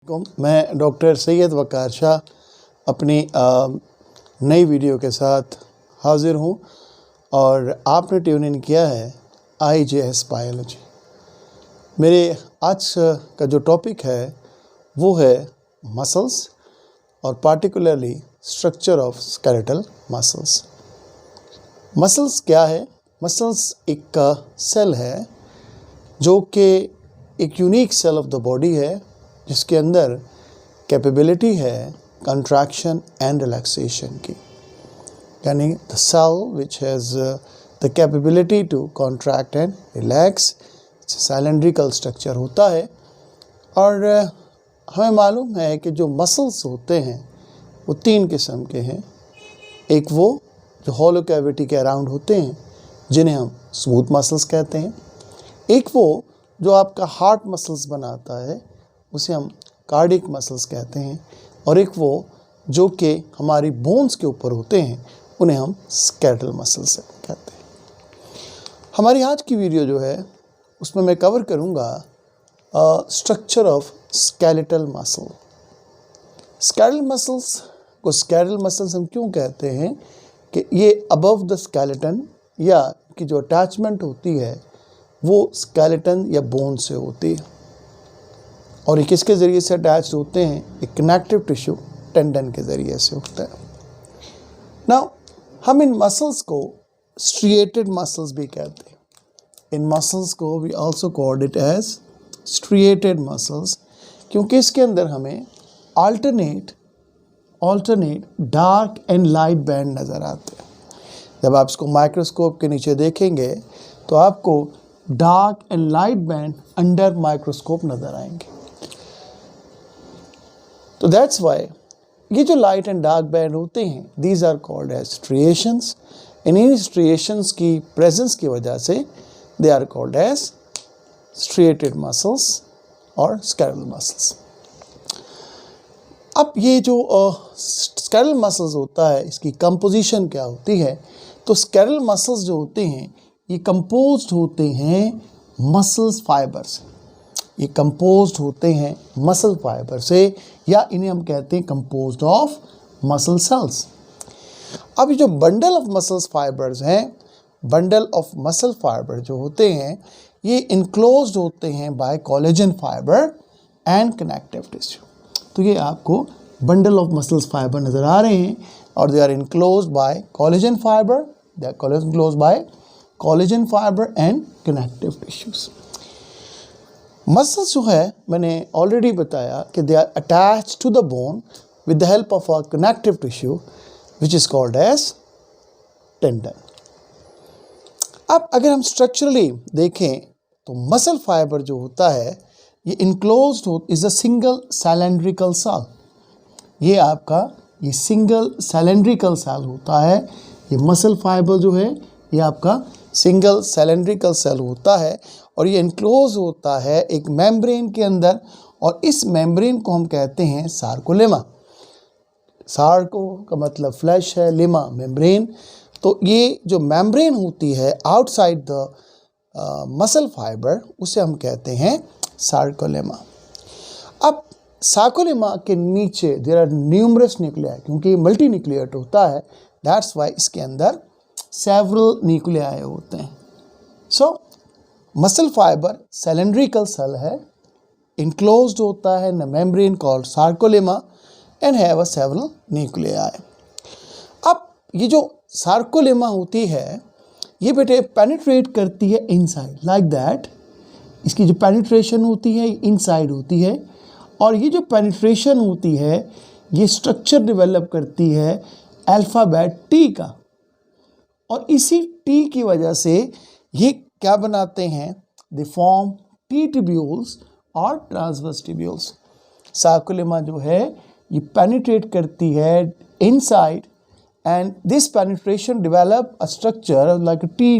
मैं डॉक्टर सैयद वक़ार शाह अपनी नई वीडियो के साथ हाज़िर हूँ और आपने ट्यून इन किया है IJS बायोलॉजी। मेरे आज का जो टॉपिक है वो है मसल्स और particularly structure of skeletal muscles. Muscles क्या है? मसल्स एक सेल है जो कि एक unique cell of the body है जिसके अंदर कैपेबिलिटी है कंट्रैक्शन एंड रिलैक्सेशन की, यानी the cell which has the capability to contract and relax. Cylindrical structure होता है और हमें मालूम है कि जो मसल्स होते हैं वो तीन किस्म के हैं। एक वो जो हॉलो कैविटी के अराउंड होते हैं जिन्हें हम स्मूथ मसल्स कहते हैं। एक वो जो आपका हार्ट मसल्स बनाता है उसे हम कार्डिक मसल्स कहते हैं। और एक वो जो कि हमारी बोन्स के ऊपर होते हैं उन्हें हम स्केलेटल मसल्स कहते हैं। हमारी आज की वीडियो जो है उसमें मैं कवर करूँगा structure of skeletal muscle. Skeletal muscles को स्केलेटल मसल्स हम क्यों कहते हैं कि ये अबव द स्केलेटन या कि जो अटैचमेंट होती है वो स्केलेटन या बोन से होती है और ये किसके ज़रिए से अटैच होते हैं? एक कनेक्टिव टिश्यू टेंडन के ज़रिए से होता है। नाउ हम इन मसल्स को स्ट्रिएटेड मसल्स भी कहते हैं। इन मसल्स को we also called it as striated muscles क्योंकि इसके अंदर हमें alternate dark and light band नज़र आते हैं। जब आप इसको माइक्रोस्कोप के नीचे देखेंगे तो आपको dark and light band under microscope नज़र आएंगे। तो दैट्स वाई ये जो लाइट एंड डार्क बैंड होते हैं these are called as striations. इन स्ट्रिएशंस की प्रेजेंस की वजह से they are called as striated muscles और स्केलेटल मसल्स। अब ये जो स्केलेटल मसल्स होता है इसकी कंपोजिशन क्या होती है? तो स्केलेटल मसल्स जो होते हैं ये कंपोज्ड होते हैं मसल्स फाइबर से। ये कंपोज्ड होते हैं मसल फाइबर से या इन्हें हम कहते हैं कंपोज्ड ऑफ मसल सेल्स। अब ये जो बंडल ऑफ मसल्स फाइबर्स हैं, बंडल ऑफ मसल फाइबर जो होते हैं ये इनक्लोज्ड होते हैं by collagen fiber and connective tissue. तो ये आपको बंडल ऑफ मसल्स फाइबर नज़र आ रहे हैं और they are enclosed by collagen fiber, they are enclosed by collagen fiber and connective tissues. Muscles जो है मैंने ऑलरेडी बताया कि they are attach to the bone with the help of a connective tissue which is called as tendon. अब अगर हम structurally देखें तो मसल फाइबर जो होता है ये enclosed is a single cylindrical cell. ये आपका ये सिंगल सिलेंड्रिकल सेल होता है। ये मसल फाइबर जो है ये आपका सिंगल सिलेंड्रिकल सेल होता है और ये इनक्लोज होता है एक मेम्ब्रेन के अंदर और इस मेम्ब्रेन को हम कहते हैं सार्कोलेमा। सार्को का मतलब फ्लैश है, लेमा मेम्ब्रेन। तो ये जो मेम्ब्रेन होती है आउटसाइड द मसल फाइबर उसे हम कहते हैं सार्कोलेमा। अब सार्कोलेमा के नीचे देयर आर न्यूमरस न्यूक्लियाई क्योंकि मल्टी न्यूक्लिएट होता है, दैट्स वाई इसके अंदर सेवरल न्यूक्लियाई होते हैं। So muscle fibre cylindrical cell है, इनक्लोज्ड होता है in a membrane called sarcolemma and have a several nuclei. अब ये जो सार्कोलेमा होती है ये बेटे पेनिट्रेट करती है इनसाइड लाइक दैट। इसकी जो पेनिट्रेशन होती है इनसाइड होती है और ये जो पेनिट्रेशन होती है ये स्ट्रक्चर डेवलप करती है अल्फ़ाबेट टी का और इसी टी की वजह से ये क्या बनाते हैं? दे फॉर्म टी ट्यूब्यूल्स और ट्रांसवर्स ट्यूब्यूल्स। सार्कोलेमा जो है ये पेनिट्रेट करती है inside and this penetration develop a structure like T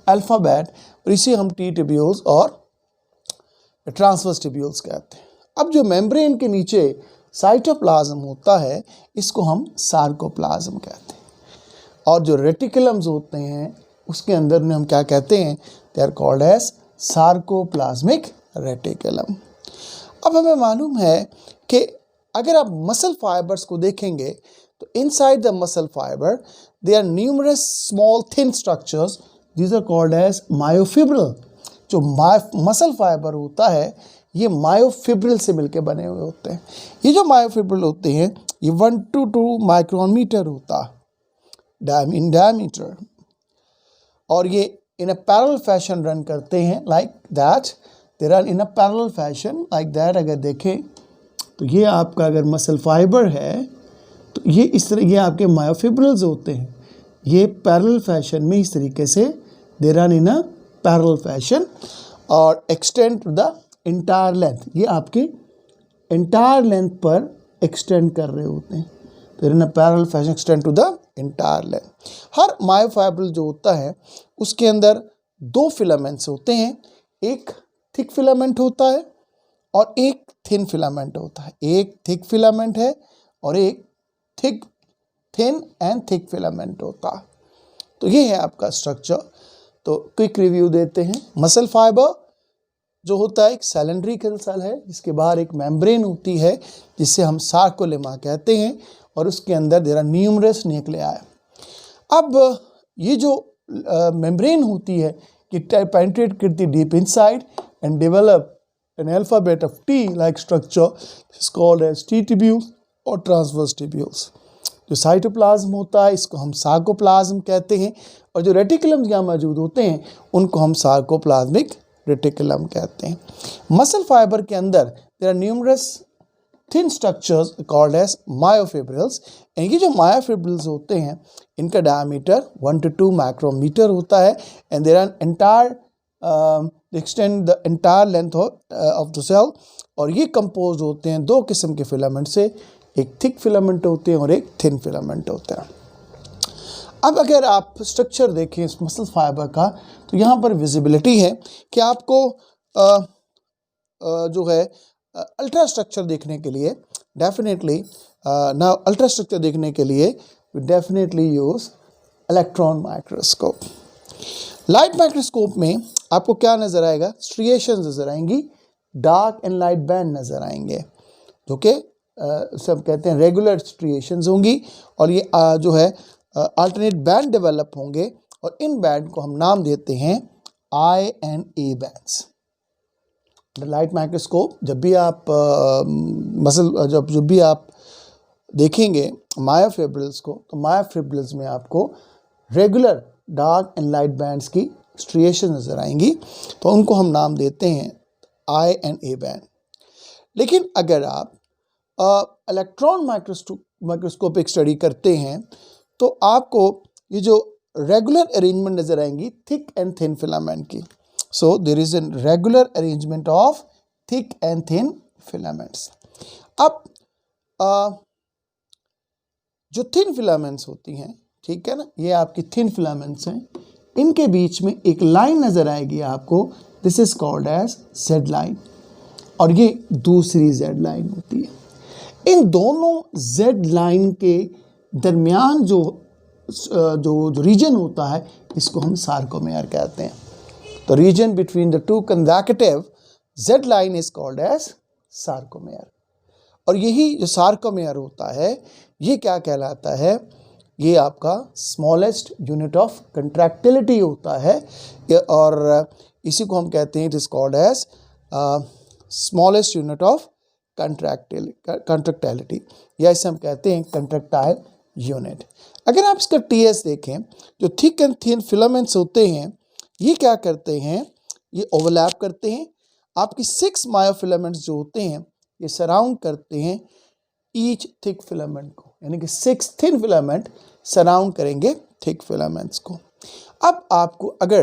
alphabet और इसे हम टी ट्यूब्यूल्स और ट्रांसवर्स ट्यूब्यूल्स कहते हैं। अब जो मेम्ब्रेन के नीचे साइटोप्लाज्म होता है इसको हम सार्कोप्लाज्म कहते हैं और जो रेटिकुलम्स होते हैं उसके अंदर में हम क्या कहते हैं? They are called as sarcoplasmic reticulum. अब हमें मालूम है कि अगर आप मसल फाइबर्स को देखेंगे तो inside the muscle fibre there are numerous small thin structures, these are called as myofibril. जो मसल फाइबर होता है ये मायोफिब्रिल से मिलकर बने हुए होते हैं। ये जो मायोफिब्रिल होते हैं ये 1 to 2 माइक्रोमीटर होता इन डायमीटर, और ये इन अ पैरेलल फैशन रन करते हैं like that, they run in a parallel fashion like that. अगर देखें तो ये आपका अगर मसल फाइबर है तो ये इस तरह, ये आपके मायोफिब्रिल्स होते हैं, ये पैरेलल फैशन में इस तरीके से they run in a parallel fashion और extend to the entire length, ये आपके इंटायर लेंथ पर एक्सटेंड कर रहे होते हैं। तो in a parallel fashion extend to the entire length. हर मायोफाइब्रिल जो होता है उसके अंदर 2 फिलामेंट्स होते हैं, एक थिक फिलामेंट होता है और एक थिन फिलामेंट होता है। एक थिक फिलामेंट है और एक थिन एंड थिक फिलामेंट होता है। तो ये है आपका स्ट्रक्चर। तो क्विक रिव्यू देते हैं। मसल फाइबर जो होता है एक सिलेंड्रिकल सेल है जिसके बाहर एक मेम्ब्रेन होती है जिसे हम सार्कोलेमा कहते हैं, और उसके अंदर देयर आर न्यूमरस न्यूक्लियाई। अब ये जो मेम्ब्रेन होती है कि पेनिट्रेट करती deep inside and develop an alphabet of T like structure is called as T tubules और ट्रांसवर्स ट्यूब्यूल्स। जो साइटोप्लाज्म होता है इसको हम सार्कोप्लाज्म कहते हैं, और जो रेटिकुलम यहाँ मौजूद होते हैं उनको हम सार्कोप्लाज्मिक रेटिकुलम कहते हैं। मसल फाइबर के अंदर there are numerous thin structures called as myofibrils, and ये जो मायोफिब्रिल्स होते हैं इनका डायमीटर 1 to 2 माइक्रोमीटर होता है, and there are entire extend the entire length of the cell, और ये कंपोज होते हैं 2 किस्म के फिलामेंट से, एक थिक फिलामेंट होते हैं और एक थिन फिलामेंट होते हैं। अब अगर आप स्ट्रक्चर देखें इस मसल फाइबर का तो यहाँ पर विजिबिलिटी है कि आपको जो है अल्ट्रा स्ट्रक्चर देखने के लिए डेफिनेटली अल्ट्रा स्ट्रक्चर देखने के लिए we definitely use electron microscope. Light microscope में आपको क्या नज़र आएगा? स्ट्रिएशंस नज़र आएंगी, डार्क एंड लाइट बैंड नज़र आएंगे, जो कि सब कहते हैं रेगुलर स्ट्रिएशंस होंगी, और ये जो है अल्टरनेट बैंड डेवलप होंगे, और इन बैंड को हम नाम देते हैं I and A bands. Light microscope जब भी आप जब भी आप देखेंगे मायोफिब्रिल्स को, तो मायोफिब्रिल्स में आपको regular dark and light bands की स्ट्रिएशन नज़र आएंगी, तो उनको हम नाम देते हैं आई एंड ए बैंड। लेकिन अगर आप इलेक्ट्रॉन माइक्रोस्कोपिक स्टडी करते हैं तो आपको ये जो रेगुलर अरेंजमेंट नज़र आएंगी थिक एंड थिन फिलामेंट की। So there is an regular arrangement of thick and thin filaments. अब जो थिन फिलामेंट्स होती हैं, ठीक है ना, ये आपकी थिन फिलामेंट्स हैं, इनके बीच में एक लाइन नज़र आएगी आपको, this is called as Z line, और ये दूसरी जेड लाइन होती है। इन दोनों जेड लाइन के दरमियान जो रीजन होता है इसको हम सार्कोमेयर कहते हैं। तो region between the 2 consecutive Z line is called as sarcomere, और यही जो सार्कोमेयर होता है ये क्या कहलाता है? ये आपका स्मॉलेस्ट यूनिट ऑफ कंट्रैक्टिलिटी होता है, और इसी को हम कहते हैं it is called as smallest unit of contractility, या इसे हम कहते हैं कंट्रैक्टाइल यूनिट। अगर आप इसका टीएस देखें, जो थिक एंड थिन फिलामेंट्स होते हैं ये क्या करते हैं? ये ओवरलैप करते हैं। आपकी 6 मायोफिलामेंट्स जो होते हैं ये सराउंड करते हैं ईच थिक फिलामेंट को, यानी कि 6 थिन फिलामेंट सराउंड करेंगे थिक फिलामेंट्स को। अब आपको अगर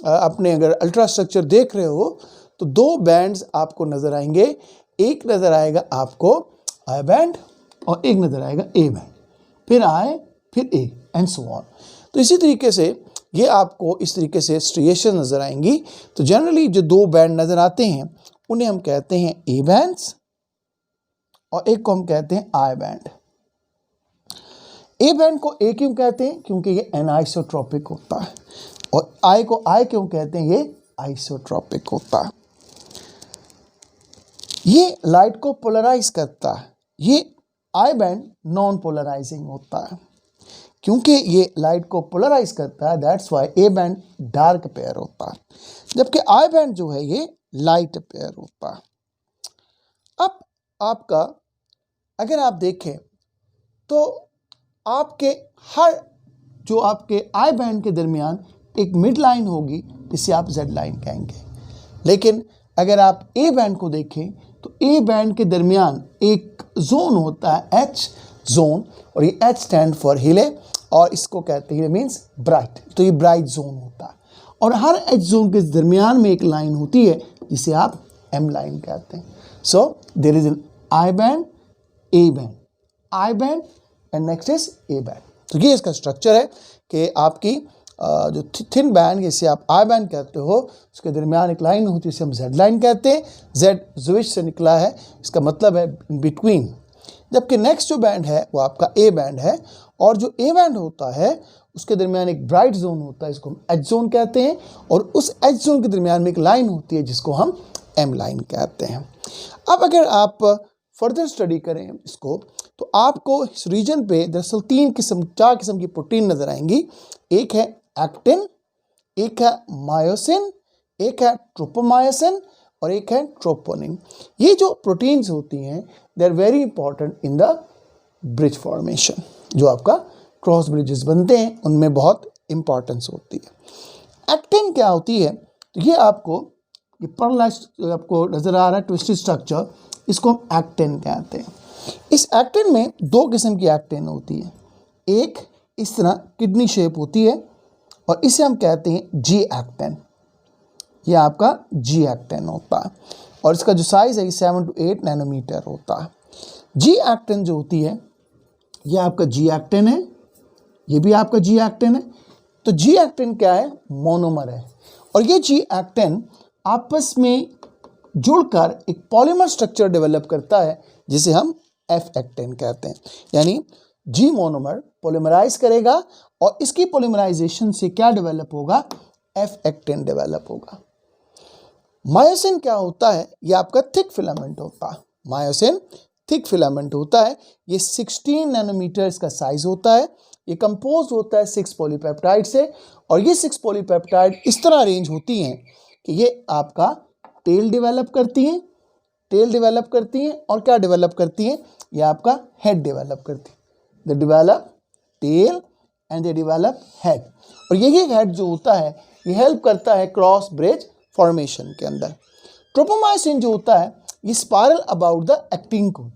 अगर अल्ट्रा स्ट्रक्चर देख रहे हो तो 2 बैंड्स आपको नज़र आएंगे, एक नज़र आएगा आपको आई बैंड और एक नज़र आएगा ए बैंड, फिर आई फिर ए एंड सो ऑन। तो इसी तरीके से ये आपको इस तरीके से स्ट्रिएशन नज़र आएंगी। तो जनरली जो 2 बैंड नज़र आते हैं उन्हें हम कहते हैं ए बैंड्स, और एक को हम कहते हैं आई बैंड। ए बैंड को ए क्यों कहते हैं? क्योंकि ये एनाइसोट्रॉपिक होता है, और आई को आई क्यों कहते हैं? ये आइसोट्रॉपिक होता है। ये लाइट को पोलराइज करता है। ये आई बैंड नॉन पोलराइजिंग होता है। क्योंकि ये लाइट को पोलराइज करता है, that's why A band dark pair होता है, जबकि आई बैंड जो है ये लाइट पेयर होता है। अब आपका अगर आप देखें तो आपके हर जो आपके आई बैंड के दरमियान एक मिड लाइन होगी जिसे आप जेड लाइन कहेंगे। लेकिन अगर आप ए बैंड को देखें तो ए बैंड के दरमियान एक जोन होता है एच जोन, और ये एच स्टैंड फॉर हिले, और इसको कहते हैं मीन्स ब्राइट, तो ये ब्राइट जोन होता है। और हर एच जोन के दरमियान में एक लाइन होती है जिसे आप एम लाइन कहते हैं। So there is an I band, A band, I band and next is A band. तो ये इसका स्ट्रक्चर है कि आपकी जो थिन बैंड जिसे आप आई बैंड कहते हो उसके दरमियान एक लाइन होती है जिसे हम जेड लाइन कहते हैं। जेड जुविश से निकला है, इसका मतलब है बिटवीन। जबकि नेक्स्ट जो बैंड है वो आपका ए बैंड है, और जो ए बैंड होता है उसके दरमियान एक ब्राइट जोन होता है, इसको हम एच जोन कहते हैं, और उस एच जोन के दरमियान में एक लाइन होती है जिसको हम एम लाइन कहते हैं। अब अगर आप फर्दर स्टडी करें इसको तो आपको इस रीजन पे दरअसल चार किस्म की प्रोटीन नजर आएंगी। एक है एक्टिन, एक है मायोसिन, एक है ट्रोपोमायोसिन और एक है ट्रोपोनिन। ये जो प्रोटीन्स होती हैं they are very important in the bridge formation. जो आपका क्रॉस ब्रिजेस बनते हैं उनमें बहुत इंपॉर्टेंस होती है। एक्टिन क्या होती है, तो ये आपको ये पैरालाइज्ड आपको नजर आ रहा है ट्विस्टेड स्ट्रक्चर, इसको हम एक्टिन कहते हैं। इस एक्टिन में दो किस्म की एक्टिन होती है। एक इस तरह किडनी शेप होती है और इसे हम कहते हैं जी एक्टिन। ये आपका जी एक्टिन होता है और इसका जो साइज है 7 to 8 नैनोमीटर होता है। जी एक्टिन जो होती है ये आपका जी एक्टिन है, ये भी आपका जी एक्टिन है। तो जी एक्टिन क्या है, मोनोमर है, और ये जी एक्टिन आपस में जुड़कर एक पॉलीमर स्ट्रक्चर डेवलप करता है जिसे हम एफ एक्टिन कहते हैं। यानी जी मोनोमर पॉलीमराइज करेगा और इसकी पॉलीमराइजेशन से क्या डेवलप होगा, एफ एक्टिन डेवलप होगा। मायोसिन क्या होता है, ये आपका थिक फिलामेंट होता है। मायोसिन थिक फिलामेंट होता है, ये 16 नैनोमीटर इसका साइज होता है। ये कंपोज होता है 6 पॉलीपेप्टाइड से, और ये 6 पॉलीपेप्टाइड इस तरह अरेंज होती हैं कि ये आपका टेल डेवलप करती हैं, और क्या डेवलप करती हैं, ये आपका हेड डेवलप करती है। They develop tail and they develop head, और यही हेड जो होता है ये हेल्प करता है क्रॉस ब्रिज फॉर्मेशन के अंदर। ट्रोपोमायोसिन जो होता है ये spiral about the actin code,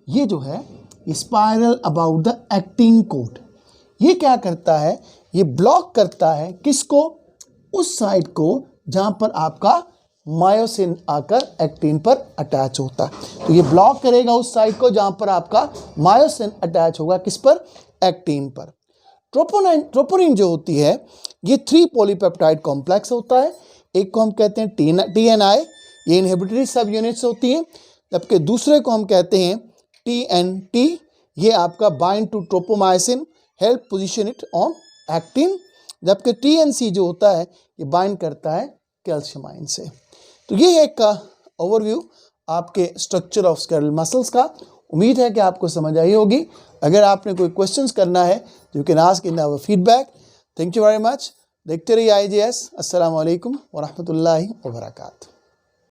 ये जो है ये spiral about the actin code. ये क्या करता है, ये ब्लॉक करता है किसको, उस साइड को जहां पर आपका मायोसिन आकर एक्टिन पर अटैच होता है। तो ये ब्लॉक करेगा उस साइड को जहां पर आपका मायोसिन अटैच होगा, किस पर, एक्टिन पर। ट्रोपोनिन जो होती है ये 3 पॉलीपेप्टाइड कॉम्प्लेक्स होता है। एक को हम कहते हैं TNI, ये इनहिबिटरी सब यूनिट्स होती हैं, जबकि दूसरे को हम कहते हैं TNT, ये आपका bind to tropomyosin, help position it on actin, जबकि TNC जो होता है ये बाइंड करता है कैल्शियमाइन से। तो ये एक ओवरव्यू आपके स्ट्रक्चर ऑफ स्केलेटल मसल्स का। उम्मीद है कि आपको समझ आई होगी। अगर आपने कोई क्वेश्चंस करना है you can ask in our feedback. Thank you very much. देखते रहिए IJS। अस्सलाम वालेकुम व रहमतुल्लाहि व बरकातहू।